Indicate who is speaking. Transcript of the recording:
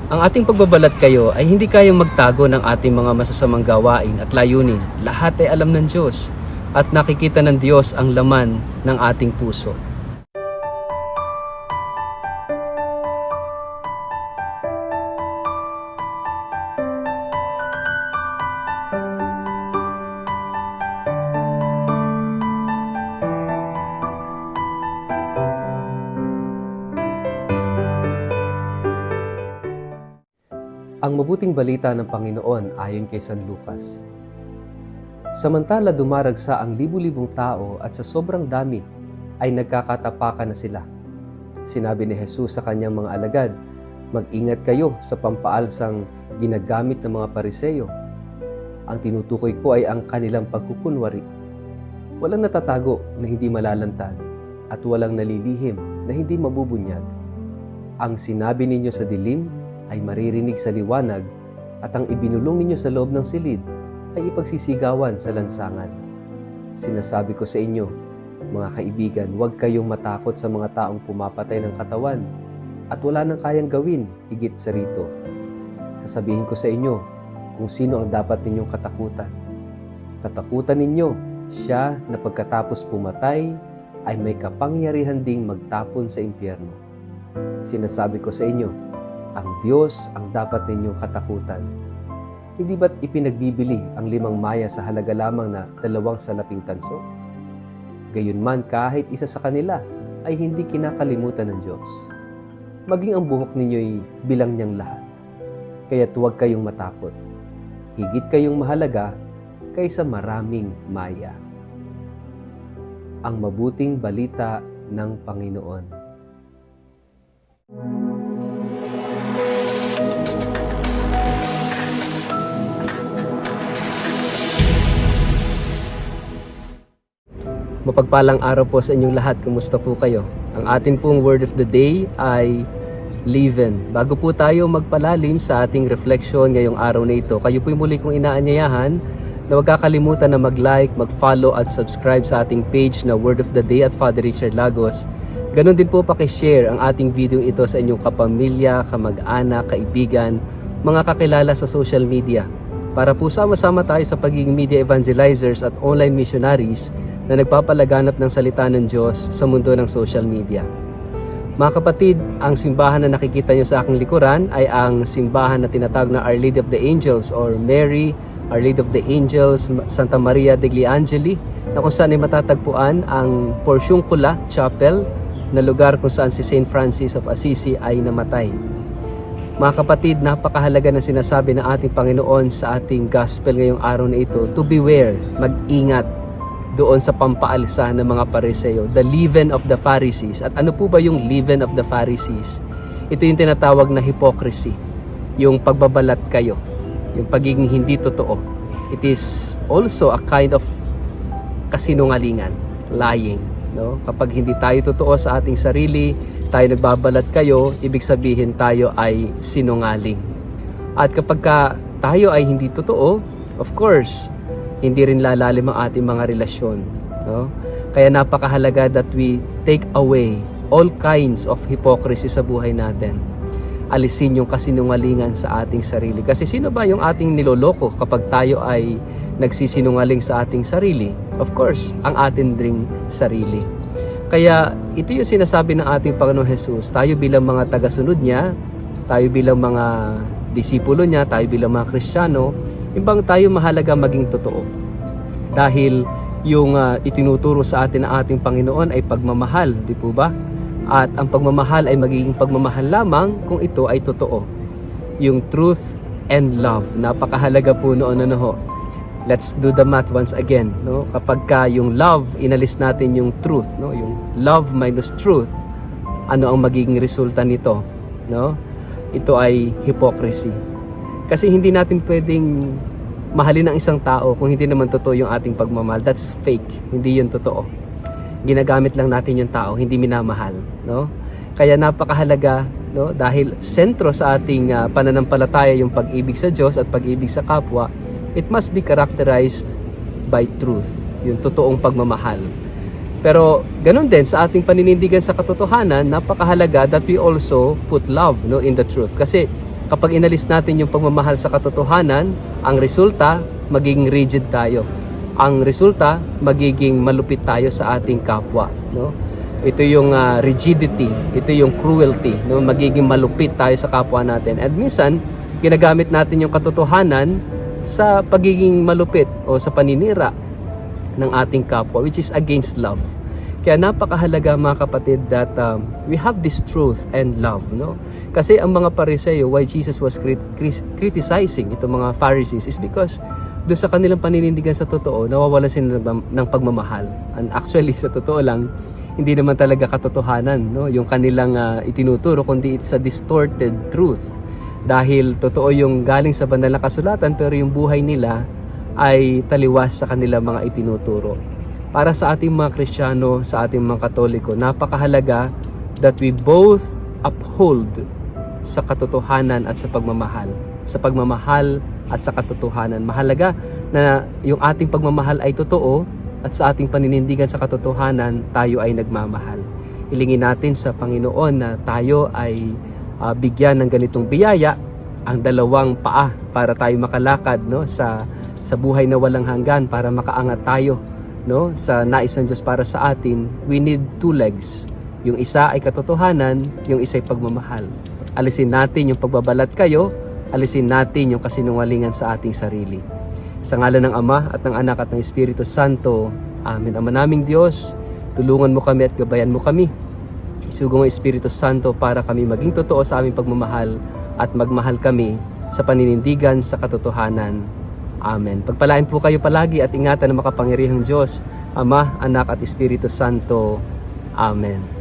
Speaker 1: Ang ating pagbabalat kayo ay hindi kayang magtago ng ating mga masasamang gawain at layunin. Lahat ay alam ng Diyos at nakikita ng Diyos ang laman ng ating puso. Ang mabuting balita ng Panginoon ayon kay San Lucas. Samantala dumaragsa ang libu-libong tao at sa sobrang dami ay nagkakatapakan na sila. Sinabi ni Jesus sa kanyang mga alagad, "Mag-ingat kayo sa pampaalsang ginagamit ng mga Pariseyo. Ang tinutukoy ko ay ang kanilang pagkukunwari. Walang natatago na hindi malalantad at walang nalilihim na hindi mabubunyag. Ang sinabi ninyo sa dilim ay maririnig sa liwanag at ang ibinulong ninyo sa loob ng silid ay ipagsisigawan sa lansangan. Sinasabi ko sa inyo, mga kaibigan, huwag kayong matakot sa mga taong pumapatay ng katawan at wala nang kayang gawin higit sa rito. Sasabihin ko sa inyo kung sino ang dapat ninyong katakutan. Katakutan ninyo siya na pagkatapos pumatay ay may kapangyarihan ding magtapon sa impyerno. Sinasabi ko sa inyo, ang Diyos ang dapat ninyong katakutan. Hindi ba't ipinagbibili ang 5 maya sa halaga lamang na 2 salaping tanso? Gayunman kahit isa sa kanila ay hindi kinakalimutan ng Diyos. Maging ang buhok ninyo'y bilang niyang lahat. Kaya't huwag kayong matakot. Higit kayong mahalaga kaysa maraming maya." Ang mabuting balita ng Panginoon. Mapagpalang araw po sa inyong lahat. Kumusta po kayo? Ang atin pong word of the day ay leaven. Bago po tayo magpalalim sa ating reflection ngayong araw na ito, kayo po'y muli kong inaanyayahan na huwag kakalimutan na mag-like, mag-follow at subscribe sa ating page na Word of the Day at Father Richard Lagos. Ganon din po pakishare ang ating video ito sa inyong kapamilya, kamag-anak, kaibigan, mga kakilala sa social media. Para po sama-sama tayo sa pagiging media evangelizers at online missionaries na nagpapalaganap ng salita ng Diyos sa mundo ng social media. Mga kapatid, ang simbahan na nakikita nyo sa aking likuran ay ang simbahan na tinatawag na Our Lady of the Angels or Mary, Our Lady of the Angels, Santa Maria degli Angeli, na kung saan ay matatagpuan ang Porciuncula Chapel na lugar kung saan si St. Francis of Assisi ay namatay. Mga kapatid, napakahalaga na sinasabi ng ating Panginoon sa ating gospel ngayong araw na ito, to beware, mag-ingat doon sa pampaalsa ng mga Pariseo, the leaven of the Pharisees. At ano po ba yung leaven of the Pharisees? Ito yung tinatawag na hypocrisy, yung pagbabalat kayo, yung pagiging hindi totoo. It is also a kind of kasinungalingan, lying. No? Kapag hindi tayo totoo sa ating sarili, tayo nagbabalat kayo, ibig sabihin tayo ay sinungaling. At kapag tayo ay hindi totoo, of course, hindi rin lalalim ang ating mga relasyon. No? Kaya napakahalaga that we take away all kinds of hypocrisy sa buhay natin. Alisin yung kasinungalingan sa ating sarili. Kasi sino ba yung ating niloloko kapag tayo ay nagsisinungaling sa ating sarili? Of course, ang atin ding sarili. Kaya ito yung sinasabi ng ating Panginoon Jesus. Tayo bilang mga tagasunod niya, tayo bilang mga disipulo niya, tayo bilang mga Kristiyano, ibang tayo mahalaga maging totoo. Dahil yung itinuturo sa atin ng ating Panginoon ay pagmamahal, di po ba? At ang pagmamahal ay magiging pagmamahal lamang kung ito ay totoo. Yung truth and love. Napakahalaga po noon ho. Let's do the math once again. No? Kapag yung love, inalis natin yung truth. No? Yung love minus truth, ano ang magiging resulta nito? No? Ito ay hypocrisy. Kasi hindi natin pwedeng mahalin ang isang tao kung hindi naman totoo yung ating pagmamahal. That's fake. Hindi yun totoo. Ginagamit lang natin yung tao, hindi minamahal. No? Kaya napakahalaga, no? Dahil sentro sa ating pananampalataya yung pag-ibig sa Diyos at pag-ibig sa kapwa, it must be characterized by truth. Yung totoong pagmamahal. Pero ganun din sa ating paninindigan sa katotohanan, napakahalaga that we also put love, no, in the truth. Kasi Kapag inalis natin yung pagmamahal sa katotohanan, ang resulta, magiging rigid tayo. Ang resulta, magiging malupit tayo sa ating kapwa. No? Ito yung rigidity, ito yung cruelty. No? Magiging malupit tayo sa kapwa natin. At minsan, ginagamit natin yung katotohanan sa pagiging malupit o sa paninira ng ating kapwa, which is against love. Kaya napakahalaga mga kapatid that we have this truth and love. No? Kasi ang mga Pariseo, why Jesus was criticizing itong mga Pharisees is because doon sa kanilang paninindigan sa totoo, nawawalan sila ng pagmamahal. And actually, sa totoo lang, hindi naman talaga katotohanan, no? Yung kanilang itinuturo, kundi it's a distorted truth. Dahil totoo yung galing sa banal na kasulatan, pero yung buhay nila ay taliwas sa kanilang mga itinuturo. Para sa ating mga Kristiyano, sa ating mga Katoliko, napakahalaga that we both uphold sa katotohanan at sa pagmamahal. Sa pagmamahal at sa katotohanan. Mahalaga na yung ating pagmamahal ay totoo at sa ating paninindigan sa katotohanan, tayo ay nagmamahal. Hilingin natin sa Panginoon na tayo ay bigyan ng ganitong biyaya, ang dalawang paa para tayo makalakad, no, sa buhay na walang hanggan, para makaangat tayo, no, sa nais ng Diyos para sa atin. We need two legs. Yung isa ay katotohanan, yung isa ay pagmamahal. Alisin natin yung pagbabalat kayo, alisin natin yung kasinungalingan sa ating sarili. Sa ngalan ng Ama at ng Anak at ng Espiritu Santo. Amen. Ama naming Diyos, tulungan mo kami at gabayan mo kami. Isugo mo Espiritu Santo para kami maging totoo sa aming pagmamahal at magmahal kami sa paninindigan sa katotohanan. Amen. Pagpalain po kayo palagi at ingatan ng makapangyarihang Diyos, Ama, Anak at Espiritu Santo. Amen.